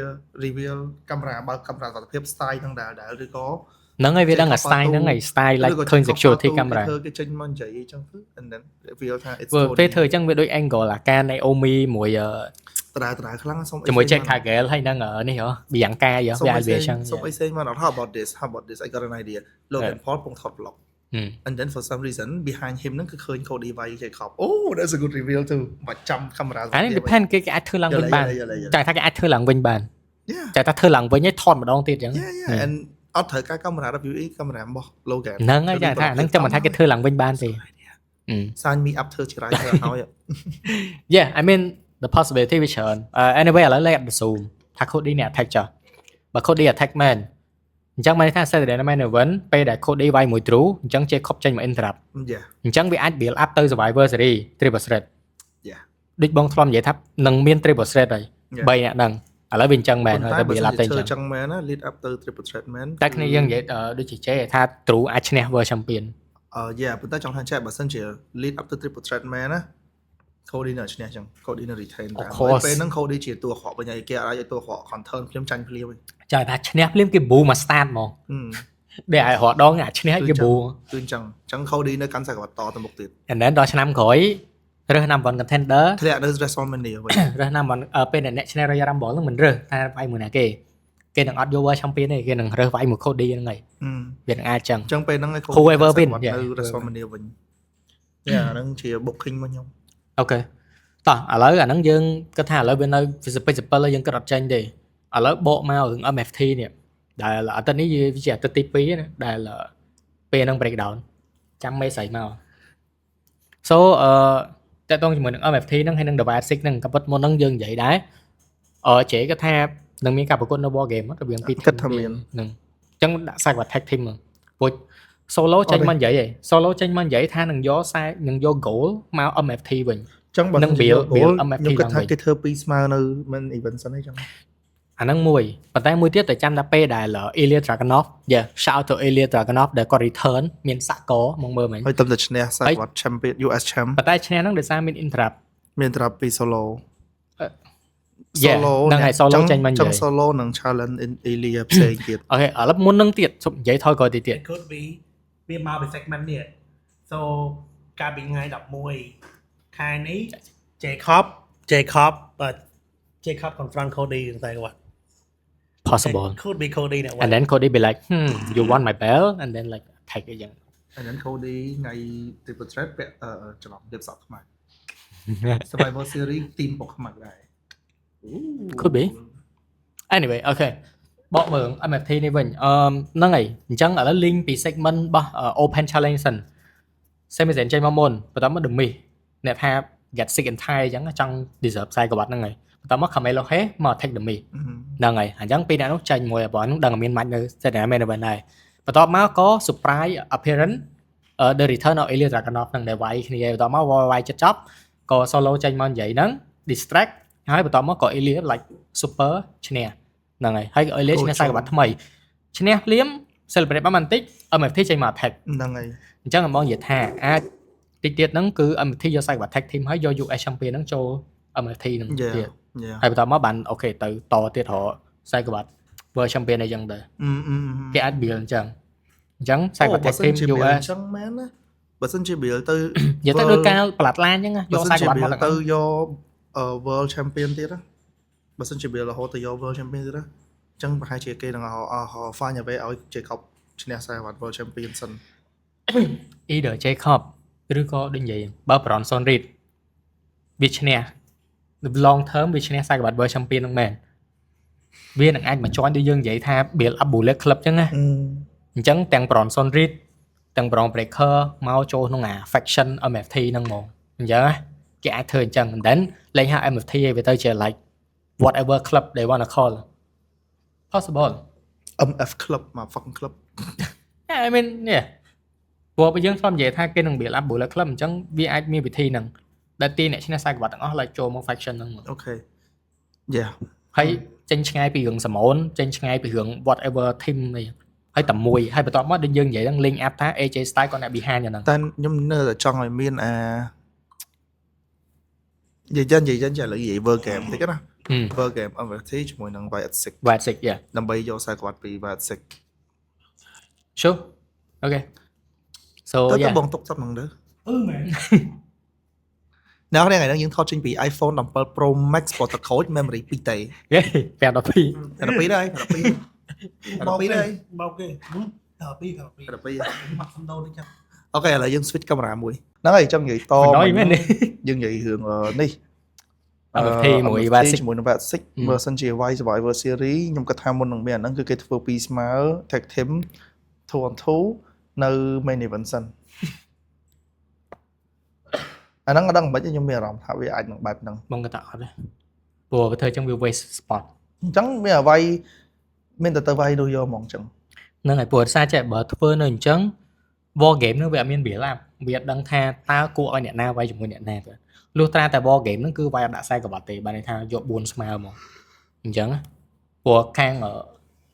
reveal កាមេរ៉ាបើកកាមេរ៉ាសុខភាព style ហ្នឹងដែរឬក៏ ហ្នឹងហើយវាដឹងអា style ហ្នឹងហើយ style like ឃើញ security camera ធ្វើគេចេញមកនិយាយអញ្ចឹងទៅ and then reveal ថា it's ព្រោះពេលធ្វើអញ្ចឹងវាដូច angle អាការ Naomi មួយ ត្រាខ្លាំងសុំ ជាមួយ Jack Cargill ហើយនឹងនេះហ៎ Bianca ហ៎វាអាចវាអញ្ចឹង សុំអីផ្សេងមក how about this I got an idea Logan Paul ពងថត vlog and then for some reason behind him ហ្នឹងគឺឃើញ Cody វាយ Jacob oh that's a good reveal too បាច់ចាំកាមេរ៉ា អានេះ depend គេអាចធ្វើឡើងវិញបានចាថាគេអាចធ្វើឡើងវិញបាន yeah ចាថាធ្វើឡើងវិញឲ្យថតម្ដងទៀតអញ្ចឹង yeah and អត់ត្រូវការកាមេរ៉ា WWE កាមេរ៉ារបស់ Logan ហ្នឹងហើយចាថាហ្នឹងចាំមិនថាគេធ្វើឡើងវិញបានទេ sign me up ធ្វើជារាយធ្វើឲ្យ Yeah I mean the possibility វាច្រើន anyway ឥឡូវលេខអត់ zoom ថា Cody នេះ attack ចុះបើ Cody attack man អញ្ចឹងបានថា Saturday Night Main Event ពេលដែល Cody វាយមួយ Drew អញ្ចឹង Jacob ចេញមក interrupt yeah អញ្ចឹងវាអាច build up ទៅ Survivor Series Triple Threat yeah ដូចបងធ្លាប់និយាយថានឹងមាន Triple Threat ហើយ3អ្នកហ្នឹងឥឡូវវាអញ្ចឹងមែនហើយតែ build up ទៅអញ្ចឹង ចឹងមែនណា lead up ទៅ triple threat មែន តែគ្នាយើងនិយាយដូចជាចេះថា Drew អាចឈ្នះ World Champion yeah ប៉ុន្តែចង់ថាចេះបើសិនជា lead up ទៅ triple threat មែនណា Cody នៅឈ្នះចឹង Cody នៅ retain តាមពេលហ្នឹង Cody ជាតួខកវិញហើយគេអាចឲ្យតួខក control ខ្ញុំចាញ់ភ្លាមវិញ ចាថាឈ្នះភ្លាមគេ boo មក start ហ្មងដែលឲ្យរត់ដងអាឈ្នះគេ boo គឺអញ្ចឹង Cody នៅកាន់សកវត្តទៅមុខទៀត and then ដល់ឆ្នាំក្រោយរើស number 1 contender ធ្លាក់នៅ WrestleMania វិញ រើស number ពេលអ្នកឈ្នះ Royal Rumble ហ្នឹងមិនរើសថាវាយមួយណាគេនឹងអត់យក World Champion ទេគេនឹងរើសវាយមួយ Cody ហ្នឹងហើយវានឹងអាចចឹង អញ្ចឹងពេលហ្នឹងឯង Whoever win នៅ WrestleMania វិញហ្នឹងជា booking មកខ្ញុំ អូខេតោះឥឡូវអាហ្នឹងយើងគិតថាឥឡូវវានៅ visible យើងគិតអត់ចេញទេឥឡូវបកមករឿង MFT នេះដែលអាទិត្យនេះវាជាអាទិត្យទី2ណាដែលពេលហ្នឹង breakdown ចាំមេស្រីមក so តើតងជាមួយនឹង MFT ហ្នឹងហើយនឹង Divide 6ហ្នឹងក៏ពិតមុនហ្នឹងយើងនិយាយដែរជេគាត់ថានឹងមានការប្រកួតនៅ War Game រវាងពីរ គិតថាមាន ហ្នឹងអញ្ចឹងដាក់សាច់ tag team មកព្រោះ solo ចេញមកនិយាយឯង solo ចេញមកនិយាយថានឹងយកនឹងយក goal មក MFT វិញ ចឹងបើ នឹង build MFT ខ្ញុំគិតថា ឡើងវិញ គេធ្វើពីរស្មើនៅ main event សិនអីចឹង អាហ្នឹងមួយប៉ុន្តែមួយទៀតតែចាំតែពេលដែល Ilya Dragunov shout out to Ilya Dragunov ដែលគាត់ return មានសកលមកមើលមិញ ហើយទៅឈ្នះសាច់វត្ត champion US champ ប៉ុន្តែឈ្នះហ្នឹងដោយសារមាន interrupt មានត្រាប់ពី solo ហ្នឹងហើយ solo ចេញមកនិយាយ ចឹង solo នឹង challenge in Ilya ផ្សេងទៀត អូខេឥឡូវមុនហ្នឹងទៀតសុំនិយាយថយក្រោយទៀត It could be វាមកពី segment នេះ so កាលពីថ្ងៃ11ខែនេះ Jacob confront Cody តែគាត់ possible could be Cody អ្នក and then Cody be like you want my bell and then like take អីចឹង and then Cody ថ្ងៃ Triple Threat ពាក់ច្រឡំរៀបសក់ខ្មៅ Survivor Series ទីមបុកខ្មៅដែរ could be anyway okay បកមើល MFT នេះវិញហ្នឹងហើយអញ្ចឹងឥឡូវ link ពី segment របស់ open challenge សិន Sami Zayn ចេញមកមុនបន្ទាប់មក The Miz អ្នកថា get sick and tired អញ្ចឹងចង់ deserve ខ្សែក្បាត់ហ្នឹងហើយបន្ទាប់មក Carmelo Hayes មក take The Miz ហ្នឹងហើយអញ្ចឹងពីរអ្នកនោះចេញមួយបងហ្នឹងដឹងមាន match នៅ Saturday Night Main Event ដែរបន្ទាប់មកក៏ surprise appearance the return of Ilya Dragunov ហ្នឹងដែលវាយគ្នាបន្ទាប់មកវាយចិត្តចប់ក៏ solo ចេញមកនិយាយហ្នឹង distract ហើយបន្ទាប់មកក៏ Ilya like super ឈ្នះហ្នឹងហើយក៏ Ilya ឈ្នះខ្សែក្បាត់ថ្មីឈ្នះភ្លាម celebrate បានបន្តិច MFT ចេញមក attack ហ្នឹងហើយ អញ្ចឹងបងនិយាយថាអាចតិចទៀតហ្នឹងគឺ MFT យកខ្សែក្បាត់ tag team ហើយយក US Champion ហ្នឹងចូល MFT ហ្នឹងទៀតហើយបន្ទាប់មកបានអូខេទៅតទៀតរកខ្សែក្បាត់ World Champion អីចឹងដែរគេអាច build អញ្ចឹងខ្សែក្បាត់ tag team US អញ្ចឹងមែនណាបើសិនជា build ទៅ និយាយទៅដូចការផ្លាត់ឡានអញ្ចឹងយកខ្សែក្បាត់មកទៅយក World Champion ទៀតណាបើសិនជា build រហូតទៅយក World Champion ទៀតណាអញ្ចឹងប្រហែលជាគេនឹងfind a way ឲ្យ Jacob ឈ្នះខ្សែក្បាត់ World Champion សិន either Jacob ឬក៏ដូចនិយាយបើ Bronson Reed វាឈ្នះ long term វាឈ្នះខ្សែក្បាត់ World Champion ហ្នឹងមែនវានឹងអាចមក join ដូចយើងនិយាយថា build up bullet club អញ្ចឹងណាអញ្ចឹងទាំង Bronson Reed ទាំង Bron Breakker មកចូលក្នុងអា faction MFT ហ្នឹងហ្មងអញ្ចឹងណាគេអាចធ្វើអញ្ចឹង and then លេងហៅ MFT ឯវាទៅជា like whatever club they want to call possible MF club មក fucking club I mean yeah ព្រោះបើយើងធ្លាប់និយាយថាគេនឹង build up bullet club អញ្ចឹងវាអាចមានវិធីហ្នឹងដែលទីអ្នកឈ្នះខ្សែក្បាត់ទាំងអស់ like ចូលមក faction ហ្នឹង អូខេ yeah ហើយចេញឆ្ងាយពីរឿងសមូនចេញឆ្ងាយពីរឿង whatever team នេះហើយតែមួយហើយបន្ទាប់មកដូចយើងនិយាយហ្នឹង link up ថា AJ Styles គាត់អ្នក behind យ៉ាងហ្នឹងតែខ្ញុំនៅតែចង់ឲ្យមាននិយាយចេះឥឡូវនិយាយ World Game តិចណា World Game MFT ជាមួយនឹង White 6 yeah ដើម្បីយកខ្សែក្បាត់ពី White sure okay so តែ yeah បងទុកសឹកហ្នឹងទៅមែន នៅថ្ងៃហ្នឹងយើងថតចេញពី iPhone 17 Pro Max Protocol memory 2 ទេ 512 12ដែរ12ដែរ បោកគេ12មកសំដោនេះចឹង អូខេឥឡូវយើង switch កាមេរ៉ាមួយហ្នឹងហើយចង់និយាយតយើងនិយាយរឿងនេះ MFT មួយ Basic ជាមួយនឹង Basic បើសិនជា Y Survivor Series ខ្ញុំគិតថាមុននឹងមានអាហ្នឹងគឺគេធ្វើពីស្មើ Tag Team 2 on 2នៅ Main Event សិនអាហ្នឹងអត់ដឹងមិនខ្ញុំមានអារម្មណ៍ថាវាអាចនឹងបែបហ្នឹង បងក៏តអត់ដែរព្រោះបើធ្វើចឹងវា waste spot អញ្ចឹងមានអ្វីមានតែទៅវាយនោះយកហ្មងអញ្ចឹង ហ្នឹងហើយព្រោះសារចេះបើធ្វើនៅអញ្ចឹង war game ហ្នឹងវាអត់មាន build up វាអត់ដឹងថាតើគួរឲ្យអ្នកណាវាយជាមួយអ្នកណាទៅលុះត្រាតែ war game ហ្នឹងគឺវាយអត់ដាក់ខ្សែក្បាត់ទេបានន័យថាយក4ស្មើហ្មងអញ្ចឹងព្រោះខាង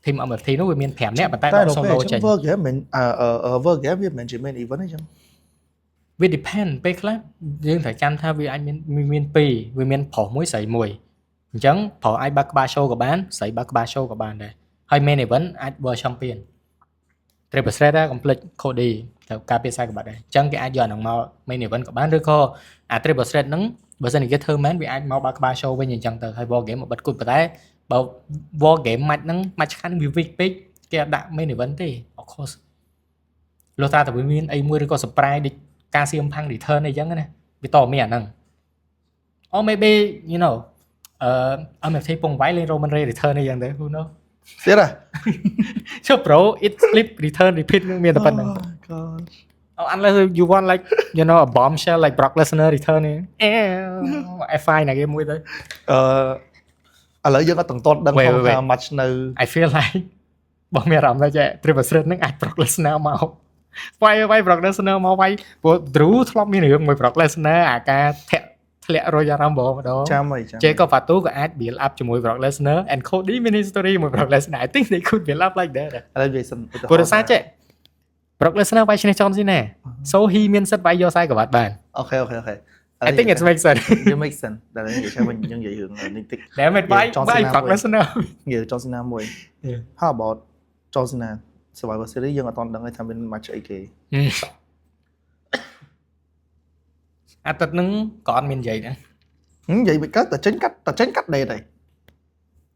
team MFT នោះវាមាន5នាក់ប៉ុន្តែដល់ solo ចេញ World Game មិនWorld Game វាមិនជា main event ទេអញ្ចឹង វា depend ពេលខ្លះយើងត្រូវចាំថាវាអាចមាន2វាមានប្រុសមួយស្រីមួយអញ្ចឹងប្រុសអាចបើកក្បាល show ក៏បានស្រីបើកក្បាល show ក៏បានដែរហើយ main event អាច World Champion Triple Threat ដែរ complete Cody ត្រូវការពារខ្សែក្បាត់ដែរអញ្ចឹងគេអាចយកអាហ្នឹងមក main event ក៏បានឬក៏អា Triple Threat ហ្នឹងបើសិនជាគេធ្វើមែនវាអាចមកបើកក្បាល show វិញអញ្ចឹងទៅហើយ War Game មកបិទគូតប៉ុន្តែបើ War Game match ហ្នឹង match ខាងវា weak ពេកគេអត់ដាក់ main event ទេ of course លុះត្រាតែវាមានអីមួយឬក៏ surprise ដូចការសៀមផាំង return អីចឹងណាវាតមានអាហ្នឹង or maybe you know MFT ពងវាយលេង Roman Reigns return អីចឹងទៅ who know ទៀតហ៎ ចុះ bro it flip return repeat មានតែប៉ុណ្្នឹង oh unless you want like you know a bombshell like Brock Lesnar return អេ fine ណាគេមួយទៅ ឥឡូវយើងអត់ទាំងតន់ដឹងថា match នៅ I feel like បងមានអារម្មណ៍ថាចេះ Triple Threat ហ្នឹងអាច Brock Lesnar មកវាយ Brock Lesnar មកវាយព្រោះ Drew ធ្លាប់មានរឿងមួយ Brock Lesnar អាការធ្លាក់ Royal Rumble ម្ដងចាំអីចាំ Jacob Fatu ក៏អាច build up ជាមួយ Brock Lesnar and Cody មាន history ជាមួយ Brock Lesnar I think they could build up like that ឥឡូវវាសិន ព្រោះដោយសារចេះ Brock Lesnar វាយឈ្នះ John Cena so he មានសិទ្ធវាយយកខ្សែក្បាត់បាន អូខេ I think it makes sense it makes sense តែនិយាយវិញយើងនិយាយរឿងនេះតិច Damn it វាយ Brock Lesnar និយាយ John Cena មួយ How about John Cena Survivor Series យើងអត់ដឹងថាមាន match អីគេ អាទិត្យហ្នឹងក៏អត់មាននិយាយដែរ និយាយមិនកើតតែចេញកាត់ដេតហើយ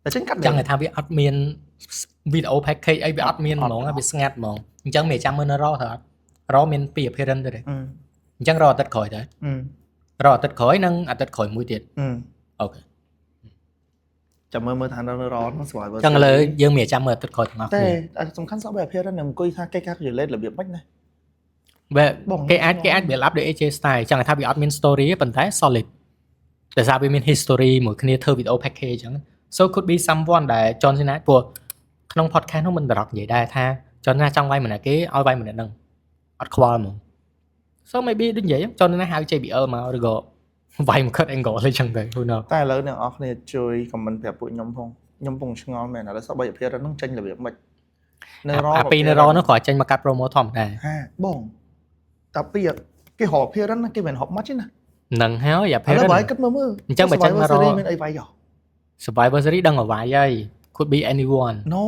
តែចេញកាត់ដេ ចឹ ត ងគេថាវាអត់មាន video package អីវាអត់មានហ្មងវាស្ងាត់ហ្មងអញ្ចឹងមានចាំមើលនៅ Raw ទៅអត់ Raw មាន2 appearance ទៅទេអញ្ចឹង Raw អាទិត្យក្រោយទៅ Raw អាទិត្យក្រោយនិងអាទិត្យក្រោយមួយទៀតអូខេ ចាំមើលថានៅ Raw ហ្នឹង Survivor ចឹងឥឡូវយើងមានចាំមើលអាទិត្យក្រោយទាំងអស់ តែ គ្នា សំខាន់សក់បែប appearance នឹងអង្គុយថាគេcalculate របៀបម៉េចណា គេអាច build up ដោយ AJ Styles ចឹងថាវាអត់មាន story ទេប៉ុន្តែ solid តែថាវាមាន history មួយគ្នាធ្វើ video package ចឹង so could be someone ដែល John Cena ព្រោះក្នុង podcast នោះមិនដរកនិយាយដែរថា John Cena ចង់វាយម្នាក់គេឲ្យវាយម្នាក់ហ្នឹងអត់ខ្វល់ហ្មង so maybe ដូចនិយាយ John Cena ហៅ JBL មកឬក៏វាយមក cut angle អីចឹងទៅ who know តែឥឡូវអ្នកនរគ្នាជួយ comment ប្រាប់ពួកខ្ញុំផងខ្ញុំពងឆ្ងល់មែនឥឡូវសក់បែប appearance ហ្នឹងចេញរបៀបម៉េចនៅ Raw អាពីនៅ Raw នោះគាត់ចេញមកកាត់ promo ធម្មតា ហាបងតែពីគេហៅ appearance គេមិនហប់ម៉ាច់ទេណា នឹងហើយ ឥឡូវ appearance បាយគិតមើល អញ្ចឹងបើចេញមក Raw មានអីវាយហ៎ Survivor Series ដឹងឲ្យវាយហើយ could be anyone No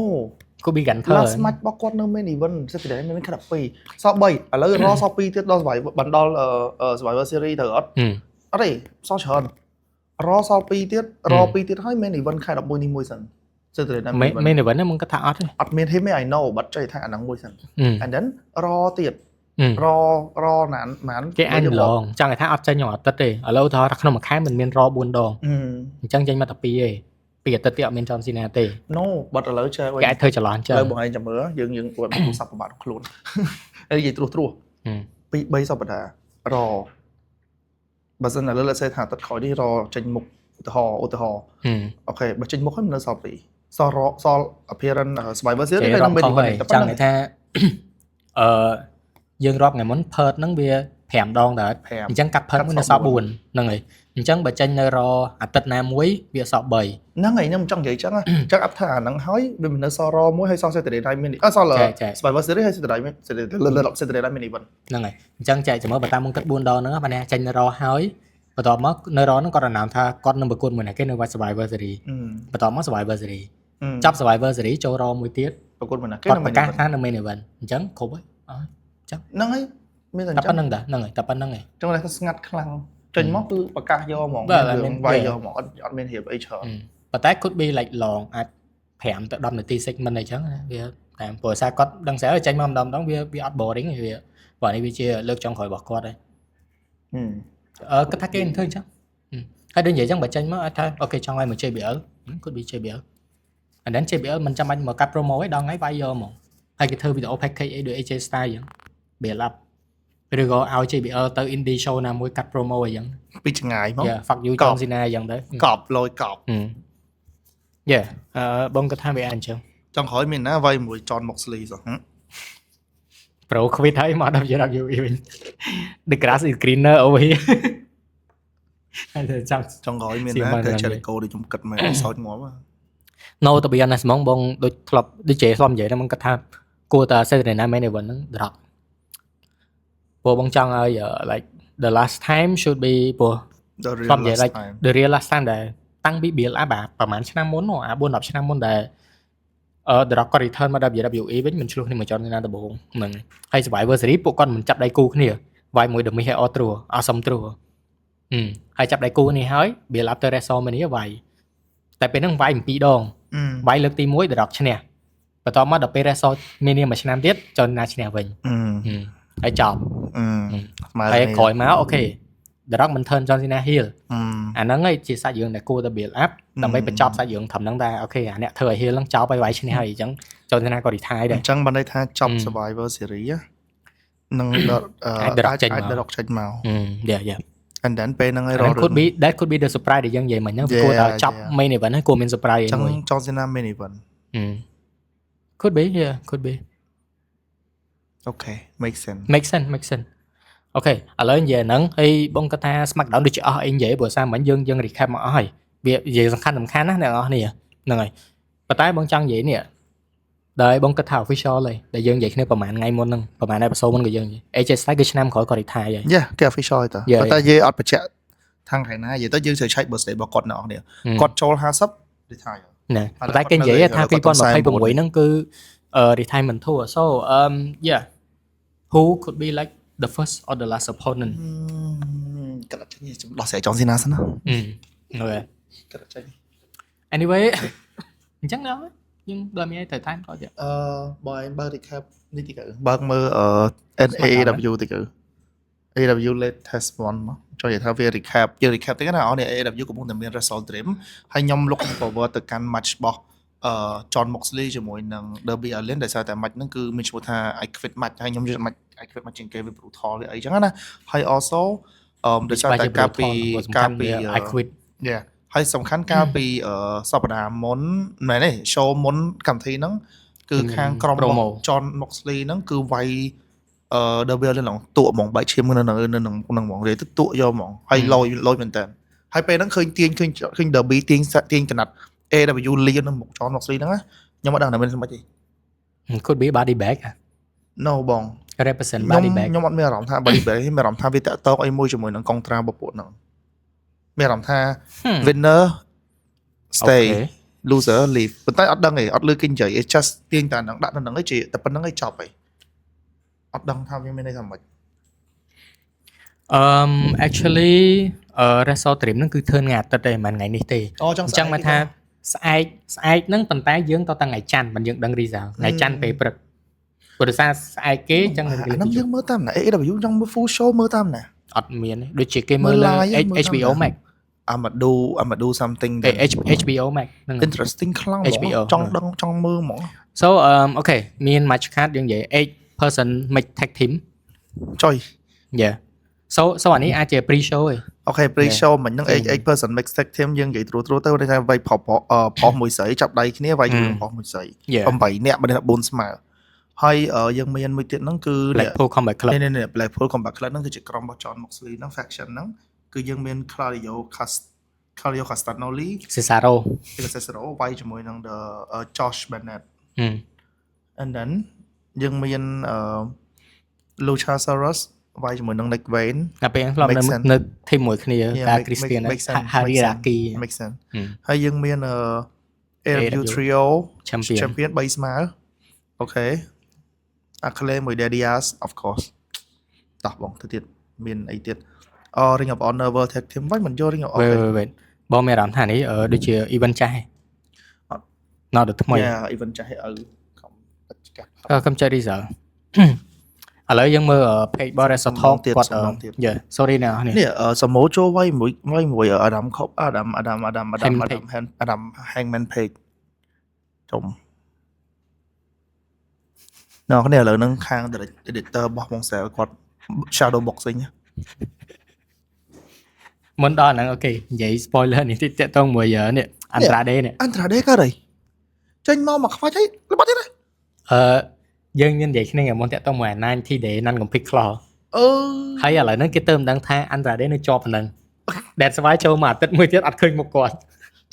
could be Gunter last match របស់គាត់នៅ main event Saturday មានខិត2សល់3ឥឡូវ Raw សល់2ទៀតដល់ Survivor បណ្ដល់ Survivor Series ទៅអត់អត់ទេសល់ច្រើន Raw សល់2ទៀត Raw 2ទៀតហើយ main event ខែ11នេះមួយសិន Saturday night main event ហ្នឹងมึงក៏ថាអត់ទេ អត់មាន him I know but ចេះថាអាហ្នឹងមួយសិន and then Raw ទៀត Raw ណាន គេអាចឡងចង់ថាអត់ចេញក្នុងអាទិត្យទេឥឡូវថាក្នុងមួយខែមិនមាន Raw 4ដងអញ្ចឹងចេញមកតែ2ទេពីអាទិត្យទៀតអត់មាន John Cena ទេ No but ឥឡូវចេះ គេអាចធ្វើច្រឡំចឹង ឥឡូវបងឯងចាំមើលយើងអួតទូរស័ព្ទប្របាក់ខ្លួនហើយនិយាយត្រួសពី3សប្តាហ៍ Raw បើសិនឥឡូវ let's say ថាទឹកក្រោយនេះ Raw ចេញមុខឧទាហរណ៍អូខេបើចេញមុខហើយមិននៅសល់2សល់ appearance Survivor Series ហើយនឹង main event តែប៉ុ ច ណ្ ង់ ណឹង ថាយើងរាប់ថ្ងៃមុន Perth ហ្នឹងវា5ដងដែរអញ្ចឹងកាត់ Perth មួយនៅសល់4ហ្នឹងហើយអញ្ចឹងបើចេញនៅ Raw អាទិត្យណាមួយវាសល់3ហ្នឹងហើយខ្ញុំចង់និយាយចឹងចឹង after អាហ្នឹងហើយវាមិននៅសល់ Raw មួយហើយសល់ Saturday night mini សល់ Survivor Series ហើយ Saturday night mini event ហ្នឹងហើយអញ្ចឹងចែកចាំមើលបើតាមមុនគិត4ដងហ្នឹងបានចេញនៅ Raw ហើយបន្ទាប់មកនៅ Raw ហ្នឹងគាត់អានថាគាត់នឹងប្រកួតមួយណាគេនៅ Survivor Series បន្ទាប់មក Survivor Series ចាប់ Survivor Series ចូល Raw មួយទៀត ប្រកួតមួយណាគេ គាត់ប្រកាសថានៅ main event អញ្ចឹងគ្រប់ហើយអស់ចឹង ហ្នឹងហើយមានតែ តែប៉ុណ្្នឹងតាហ្នឹងហើយតែប៉ុណ្្នឹងហើយ ចឹងតែស្ងាត់ខ្លាំងចេញមកគឺប្រកាសយកហ្មងមានវាយយកហ្មងអត់មានរៀបអីច្រើន ប៉ុន្តែ could be like long អាច5ទៅ10នាទី segment អីចឹងណាវាតាមព្រោះសារគាត់ដឹងស្រាប់ចេញមកម្ដងវាអត់ boring វាបើនេះវាជាលើកចុងក្រោយរបស់គាត់ហើយគាត់ថាគេនឹងធ្វើអញ្ចឹងហើយដូចនិយាយចឹងបើចេញមកអាចថាអូខេចង់ឲ្យមក JBL could be JBL and then JBL មិនចាំបាច់មកកាត់ promo ឯងដល់ថ្ងៃវាយយកហ្មងហើយគេធ្វើ video package អីដូច AJ Style អញ្ចឹង build up ឬក៏ឲ្យ JBL ទៅ indie show ណាមួយកាត់ promo អីចឹង ពីឆ្ងាយមក fuck you John Cena អញ្ចឹងទៅ កប់លយកប់ បងគាត់ថាវាអញ្ចឹង ចង់ក្រោយមានណាវាយមួយ John Moxley សោះ Pro quit ហើយមកដល់ WWE វិញ The grass is greener over here ហើយទៅចាំ ចង់ក្រោយមានណាតែ Jericho ដូចខ្ញុំគិតមែនសោចងាប់ No ទៅ be honest ហ្មងបងដូចធ្លាប់ដូចជេធ្លាប់និយាយហ្នឹងបងគាត់ថាគួរតែ Saturday Night Main Event ហ្នឹង drop ព្រោះបងចង់ឲ្យ like the last time should be ព្រោះ the real last time ដែលតាំងពី build up ប្រហែលឆ្នាំមុនអា4-10ឆ្នាំមុនដែលThe Rock គាត់ return មក WWE វិញមិនឆ្លោះគ្នាមួយ John Cena ដំបូងហ្នឹងហើយ Survivor Series ពួកគាត់មិនចាប់ដៃគូគ្នាវាយមួយ The Miz ហើយ Awesome Truth ហើយចាប់ដៃគូនេះហើយ build up ទៅ WrestleMania វាយតែពេលហ្នឹងវាយ2ដងវាយលើកទី1 The Rock ឈ្នះបន្ទាប់មកដល់ពេល WrestleMania មួយឆ្នាំទៀត John Cena ឈ្នះវិញហើយចប់ហើយក្រោយមកអូខេ The Rock មិន turn John Cena heel អាហ្នឹងឯងជាសាច់រឿងដែលគួរតែ build up ដើម្បីបញ្ចប់សាច់រឿងត្រឹមហ្នឹងតែអូខេអាអ្នកធ្វើឲ្យ heel ហ្នឹងចប់ហើយវាយឈ្នះហើយអញ្ចឹង John Cena ក៏ retire ដែរ អញ្ចឹងបានន័យថាចប់ Survivor Series នឹងអាច The Rock ចេញមក and then ពេលហ្នឹងឯង that could be the surprise ដែលយើងនិយាយមិញហ្នឹងគួរតែចប់ main event ហើយគួរមាន surprise អញ្ចឹង មួយ John Cena main event could be yeah could be okay make sense អូខេឥឡូវនិយាយហ្នឹងហើយបងគាត់ថា SmackDown ដូចជាអស់អីនិយាយព្រោះសារមិញយើង recap មកអស់ហើយវានិយាយសំខាន់ណាស់អ្នកនរគ្នាហ្នឹងហើយប៉ុន្តែបងចង់និយាយនេះដែលបងគាត់ថា official ហើយដែលយើងនិយាយគ្នាប្រហែលថ្ងៃមុនហ្នឹងប្រហែល episode មុនក៏យើងនិយាយ AJ Styles គឺឆ្នាំក្រោយក៏ retire ហើយ គេ official ហើយតើប៉ុន្តែនិយាយអត់បញ្ជាក់ខាងខែណានិយាយទៅយើងត្រូវឆែក birthday របស់គាត់អ្នកនរគ្នាគាត់ចូល50 retire ណាតែគេនិយាយថា2026ហ្នឹងគឺ retirement tour. So yeah, who could be like the first or the last opponent? កាត់ចេញដោះស្រាយចុងស៊ីណាសិនណា Okay. កាត់ចេញ Anyway, អញ្ចឹងដល់យើងដល់មានទៅតាមក៏ទៀត បើឯងបើ recap នេះទីកើបើកមើលNAAW ទីកើ AW latest one មកចូលនិយាយថាវា recap យើង recap ទៅណាអស់នេះ AW កំពុងតែមាន result dream ហើយខ្ញុំ look forward ទៅកាន់ match របស់John Moxley ជាមួយនឹង Darby Allin ដោយសារតែ match ហ្នឹងគឺមានឈ្មោះថា I quit match ហើយខ្ញុំយល់ match I quit match ជាងគេវា brutal វាអីចឹងណាហើយ also ដោយសារតែការពី I quit yeah ហើយសំខាន់កាលពីសប្តាហ៍មុនមែនទេ show មុនកម្មវិធីហ្នឹងគឺខាងក្រុមរបស់ John Moxley ហ្នឹងគឺវាយDarby Allin ឡងតួហ្មងបែកឈាមនៅហ្នឹងហ្មងរៀបទៅតួយកហ្មងហើយលយមែនតើហើយពេលហ្នឹងឃើញ Darby ទាញកណាត់ AW លៀននៅមុខ John Moxley ហ្នឹងខ្ញុំអត់ដឹងថាមានស្មិចទេ could be body bag no បង represent body bag ខ្ញុំអត់មានអារម្មណ៍ថា body bag មានអារម្មណ៍ថាវាតាក់ទងអីមួយជាមួយនឹងកងត្រាបពួកហ្នឹងមានអារម្មណ៍ថា winner stay loser leave ប៉ុន្តែអត់ដឹងទេអត់លឺគេនិយាយ it's just ទាញតែហ្នឹងដាក់ទៅហ្នឹងឯងតែប៉ុណ្្នឹងឯងចប់ឯងអត់ដឹងថាវាមានន័យថាម៉េច actually result dream ហ្នឹងគឺធ្វើថ្ងៃអាទិត្យទេមិនថ្ងៃនេះទេ អូចង់ អញ្ចឹងមកថាស្អែកហ្នឹងប៉ុន្តែយើងតតែថ្ងៃច័ន្ទមិនយើងដឹង result ថ្ងៃច័ន្ទពេលព្រឹកព្រោះដោយសារស្អែកគេអញ្ចឹង ហ្នឹងយើងមើលតាមណា AW ចង់មើល full show មើលតាមណា អត់មានទេដូចជាគេមើលលើ HBO Max I'm gonna do something HBO Max ហ្នឹង interesting ខ្លាំង HBO ចង់ដឹងចង់មើលហ្មង so okay មាន match card យើងនិយាយ 8 person make tag team ចុយ yeah so អានេះអាចជា pre show ឯង អូខេ pre show មិញហ្នឹង 8 person mix tag team យើងនិយាយត្រួសទៅថាវាយផុសមួយស្រីចាប់ដៃគ្នាវាយជាមួយផុសមួយស្រី8នាក់មិនថា4ស្មើហើយយើងមានមួយទៀតហ្នឹងគឺ Blackpool Combat Club នេះ Blackpool Combat Club ហ្នឹងគឺជាក្រុមរបស់ John Moxley ហ្នឹង faction ហ្នឹងគឺយើងមាន Claudio Castagnoli Cesaro វាយជាមួយនឹង the Josh Bennett and then យើងមាន Luchasaurus វាយជាមួយនឹង Nick Wayne តែពេលហ្នឹងធ្លាប់នៅ team មួយគ្នាតា Christian Hierarchy make sense ហើយយើងមាន AW Trio champion 3ស្មើអូខេ Acclaim មួយ Dedias of course តោះបងទៅទៀតមានអីទៀតRing of Honor World Tag Team វិញមិនយក Ring of Honor វេបងមានអារម្មណ៍ថានេះដូចជា event ចាស់ឯងណត់ថ្មី event ចាស់ឲ្យកុំចេះ result ឥឡូវយើងមើល page Boris Talk គាត់ sorry ណានេះ សមោចូលវាយមួយ Adam Hangman Page ចុំនៅគ្នាឥឡូវហ្នឹងខាង editor របស់បងសែលគាត់ shadow boxing មុនដល់ហ្នឹងអូខេនិយាយ spoiler នេះតិចតទៅមួយនេះ Andrade នេះ Andrade ក៏ដែរចេញមកខ្វាច់ហើយល្បត់ទៀតយើងមាននិយាយគ្នាមុនតទៅមួយ 90 day ណាន់កំភិកខ្លះហើយឥឡូវហ្នឹងគេទៅមិនដឹងថា Andrade នៅជាប់ហ្នឹង That's why ចូលមកអាទិត្យមួយទៀតអត់ឃើញមុខគាត់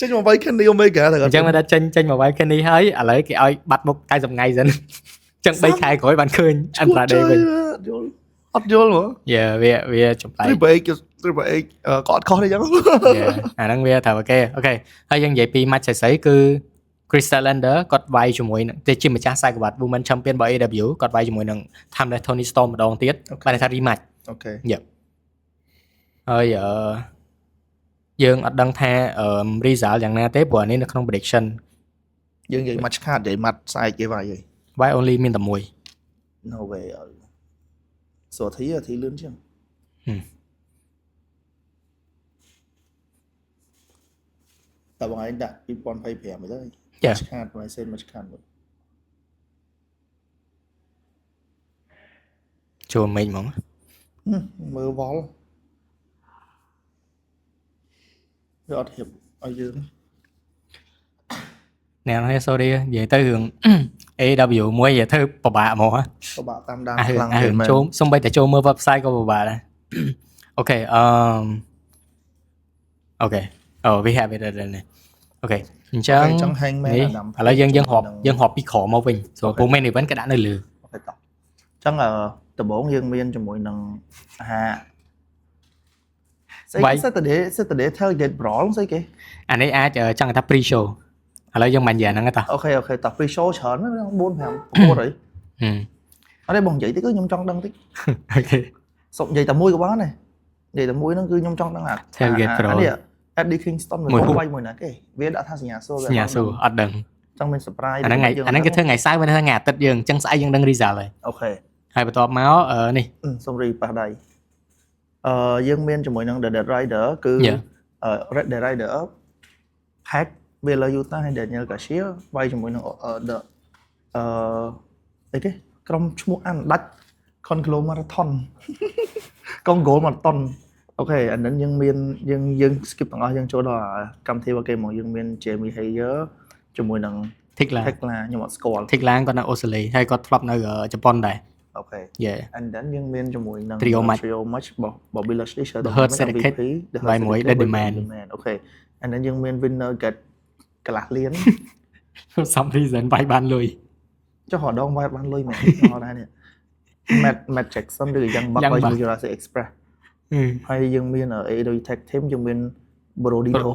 ចេញមកវាយ Kenny Omega ទៅអញ្ចឹងមកដល់ចេញមកវាយ Kenny ហើយឥឡូវគេឲ្យបាត់មុខ90ថ្ងៃសិនចឹង3ខែក្រោយបានឃើញ Andrade វិញអត់យល់ហ៎ Yeah វាចម្លែក Triple H ក៏អត់ខុសទេចឹង អាហ្នឹងវាត្រូវអូខេហើយយើងនិយាយពី match ស្អីគឺ Chris Statlander គាត់វាយជាមួយនឹងតែជាម្ចាស់ខ្សែក្បាត់ Women Champion របស់ AW គាត់វាយជាមួយនឹង Timeless Tony Storm ម្ដងទៀតបានថា rematch អូខេ ហើយយើងអត់ដឹងថាresult យ៉ាងណាទេព្រោះនេះនៅក្នុង prediction យើងនិយាយ match card និយាយ match ស្អែកគេវាយហើយ why only មានតែមួយ No way សូធីលឿនជាងតើបងឯងដាក់2025ទៅ match card បងឯង match card ចូលមេឃហ្មងមើលវល់វាអត់ហៀបឲ្យយើងណែនេះ sorry និយាយទៅរឿង AW មួយនិយាយទៅពិបាកហ្មងពិបាកតាមដានខ្លាំងមែនចូលសំបីតែចូលមើល website ក៏ពិបាកដែរអូខេអូខេ we have it នេះអូខេអញ្ចឹងចង់ Hangman ឥឡូវយើងហប់ពីក្រមកវិញព្រោះ main event គេដាក់នៅលើអូខេតោះអញ្ចឹងដំបូងយើងមានជាមួយនឹងអាហារស្អី Saturday Tailgate Brawl ស្អីគេអានេះអាចចង់ថា pre show ឥឡូវយើងមិននិយាយហ្នឹងទេតា អូខេតា pre show ច្រើន4 5 6អី អត់ទេបងនិយាយតិចគឺខ្ញុំចង់ដឹងតិច អូខេ សុំនិយាយតែមួយក៏បានដែរនិយាយតែមួយហ្នឹងគឺខ្ញុំចង់ដឹងអា Tailgate Pro Eddie Kingston មួយ មួយវាយមួយណាគេវាដាក់ថាសញ្ញាសួរ សញ្ញាសួរអត់ដឹង ចង់មាន surprise អាហ្នឹងគេធ្វើថ្ងៃសៅរ៍វិញថ្ងៃអាទិត្យយើងអញ្ចឹងស្អែកយើងដឹង result ហើយ អូខេ ហើយបន្ទាប់មកនេះ សុំរីប៉ះដៃយើងមានជាមួយនឹង The Dead Rider គឺ Red Dead Rider Pack Wheeler Utah ហើយ Daniel Garcia វាយជាមួយនឹងអីគេក្រុមឈ្មោះអានដាច់ Conclo Marathon កង goal marathon អូខេអានឹងយើងមានយើង skip ទាំងអស់យើងចូលដល់កម្មវិធីរបស់គេមកយើងមាន Jamie Hayer ជាមួយនឹង Tekla ខ្ញុំអត់ស្គាល់ Tekla គាត់នៅអូស្ត្រាលីហើយគាត់ធ្លាប់នៅជប៉ុនដែរ អូខេ Yeah and then យើងមានជាមួយនឹង Trio Match របស់ Bobby Lashley The Hurt Syndicate ហើយមួយ Deadly Man អូខេ and then យើងមាន winner get កន្លះលាន some reason វាយបានលុយ ចុះរដងវាយបានលុយមែនអត់ដែរនេះ Matt Jackson ឬយ៉ាងបាក់ឲ្យ Jurassic Express ហើយយើងមាន AEW Tag Team យើងមាន Brodido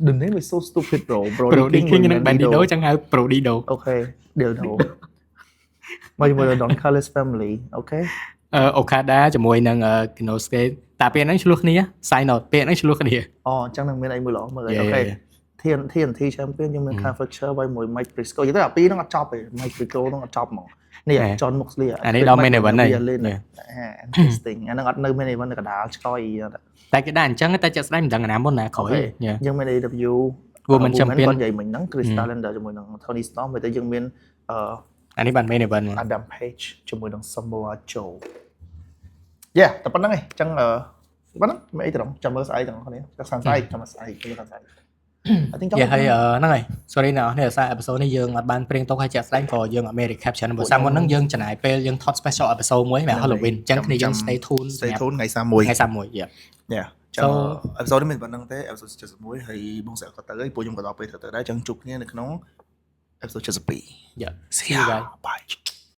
the name is so stupid bro Brody King និង Bandido ចឹងហៅ Brodido អូខេ Dildo មកជាមួយ Don Callis Family អូខេ Okada ជាមួយនឹង Kinosuke តែពេលហ្នឹងឆ្លោះគ្នា Sign out ពេលហ្នឹងឆ្លោះគ្នា អូអញ្ចឹងនឹងមានអីមួយល្អមើលអូខេ TNT Champion យើងមាន Carfetcher វាយមួយ Mike Briscoe និយាយទៅអាពីរហ្នឹងអត់ចប់ទេ Mike Briscoe ហ្នឹងអត់ចប់ហ្មងនេះ John Moxley អានេះដល់ main event ហើយ interesting អាហ្នឹងអត់នៅ main event នៅកណ្ដាលឆ្កយ តែគេដាក់អញ្ចឹងតែជាក់ស្ដែងមិនដឹងណាមុនណាក្រោយ យើងមាន AEW Women Champion គាត់និយាយមិញហ្នឹង Chris Stylander ជាមួយនឹង Tony Storm តែយើងមាន អានេះបាន main event Adam Page ជាមួយនឹង Samoa Joe តែប៉ុណ្្នឹងឯងអញ្ចឹងប៉ុណ្្នឹងមិនអីទេចាំមើលស្អែកទាំងអស់គ្នាចាំស្អែកចាំស្អែកគឺស្អែក I think ហើយហ្នឹងហើយ sorry ណាស់នេះសារ episode នេះយើងអត់បានព្រៀងទុកឲ្យជាក់ស្ដែងក៏យើងអត់មាន recap ច្រើនព្រោះសាមុនហ្នឹងយើងចំណាយពេលយើងថត special episode មួយសម្រាប់ Halloween អញ្ចឹងគ្នាយើង stay tuned ថ្ងៃ31 ថ្ងៃ31 ចឹង episode នេះមិនប៉ុណ្្នឹងទេ episode 71ហើយបងស្រាក់គាត់ទៅហើយពួកខ្ញុំក៏ដល់ពេលទៅដែរចឹងជួបគ្នានៅក្នុង episode 72 See you guys bye